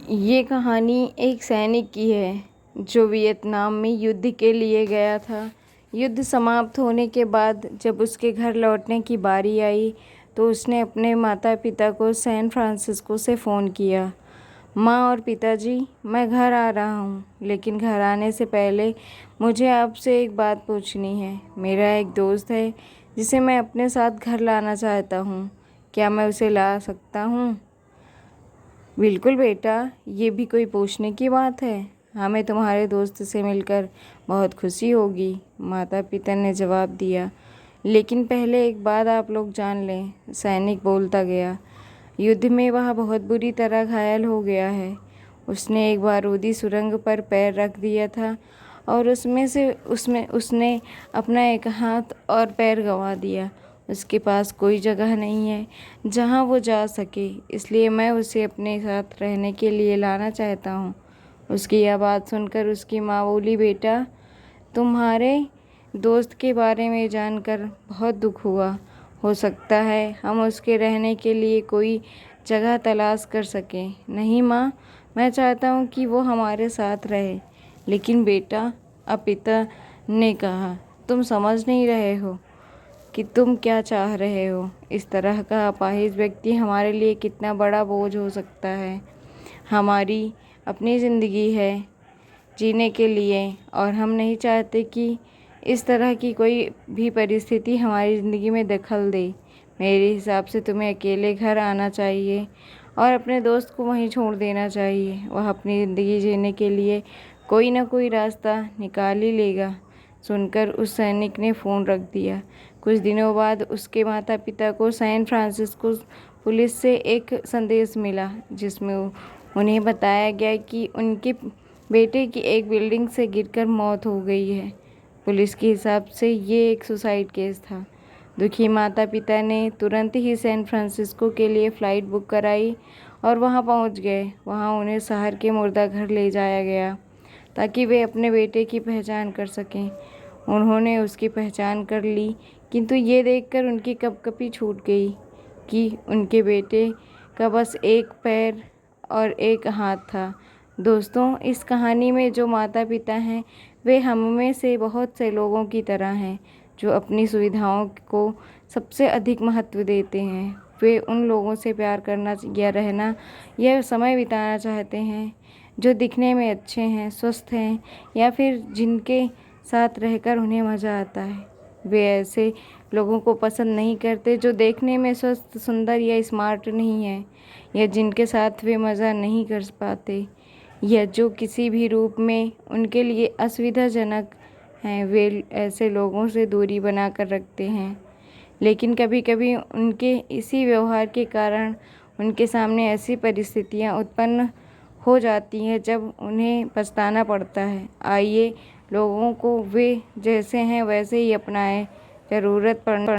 ये कहानी एक सैनिक की है जो वियतनाम में युद्ध के लिए गया था। युद्ध समाप्त होने के बाद जब उसके घर लौटने की बारी आई तो उसने अपने माता पिता को सैन फ्रांसिस्को से फ़ोन किया। माँ और पिताजी, मैं घर आ रहा हूँ, लेकिन घर आने से पहले मुझे आपसे एक बात पूछनी है। मेरा एक दोस्त है जिसे मैं अपने साथ घर लाना चाहता हूँ। क्या मैं उसे ला सकता हूँ? बिल्कुल बेटा, ये भी कोई पूछने की बात है। हमें तुम्हारे दोस्त से मिलकर बहुत खुशी होगी, माता पिता ने जवाब दिया। लेकिन पहले एक बात आप लोग जान लें, सैनिक बोलता गया। युद्ध में वह बहुत बुरी तरह घायल हो गया है। उसने एक बारूदी सुरंग पर पैर रख दिया था और उसमें उसने अपना एक हाथ और पैर गंवा दिया। उसके पास कोई जगह नहीं है जहां वो जा सके, इसलिए मैं उसे अपने साथ रहने के लिए लाना चाहता हूँ। उसकी यह बात सुनकर उसकी माँ बोली, बेटा, तुम्हारे दोस्त के बारे में जानकर बहुत दुख हुआ। हो सकता है हम उसके रहने के लिए कोई जगह तलाश कर सकें। नहीं माँ, मैं चाहता हूँ कि वो हमारे साथ रहे। लेकिन बेटा, अब पिता ने कहा, तुम समझ नहीं रहे हो कि तुम क्या चाह रहे हो। इस तरह का अपाहिज व्यक्ति हमारे लिए कितना बड़ा बोझ हो सकता है। हमारी अपनी ज़िंदगी है जीने के लिए और हम नहीं चाहते कि इस तरह की कोई भी परिस्थिति हमारी ज़िंदगी में दखल दे। मेरे हिसाब से तुम्हें अकेले घर आना चाहिए और अपने दोस्त को वहीं छोड़ देना चाहिए। वह अपनी ज़िंदगी जीने के लिए कोई ना कोई रास्ता निकाल ही लेगा। सुनकर उस सैनिक ने फ़ोन रख दिया। कुछ दिनों बाद उसके माता पिता को सैन फ्रांसिस्को पुलिस से एक संदेश मिला जिसमें उन्हें बताया गया कि उनके बेटे की एक बिल्डिंग से गिरकर मौत हो गई है। पुलिस के हिसाब से ये एक सुसाइड केस था। दुखी माता पिता ने तुरंत ही सैन फ्रांसिस्को के लिए फ़्लाइट बुक कराई और वहां पहुंच गए। वहां उन्हें शहर के मुर्दा घर ले जाया गया ताकि वे अपने बेटे की पहचान कर सकें। उन्होंने उसकी पहचान कर ली, किंतु ये देखकर उनकी कँपकँपी छूट गई कि उनके बेटे का बस एक पैर और एक हाथ था। दोस्तों, इस कहानी में जो माता पिता हैं वे हम में से बहुत से लोगों की तरह हैं जो अपनी सुविधाओं को सबसे अधिक महत्व देते हैं। वे उन लोगों से प्यार करना या रहना या समय बिताना चाहते हैं जो दिखने में अच्छे हैं, स्वस्थ हैं या फिर जिनके साथ रहकर उन्हें मज़ा आता है। वे ऐसे लोगों को पसंद नहीं करते जो देखने में स्वस्थ, सुंदर या स्मार्ट नहीं है, या जिनके साथ वे मज़ा नहीं कर पाते, या जो किसी भी रूप में उनके लिए असुविधाजनक हैं। वे ऐसे लोगों से दूरी बना कर रखते हैं। लेकिन कभी कभी उनके इसी व्यवहार के कारण उनके सामने ऐसी परिस्थितियां उत्पन्न हो जाती हैं जब उन्हें पछताना पड़ता है। आइए लोगों को वे जैसे हैं वैसे ही अपनाएं। ज़रूरत पड़ने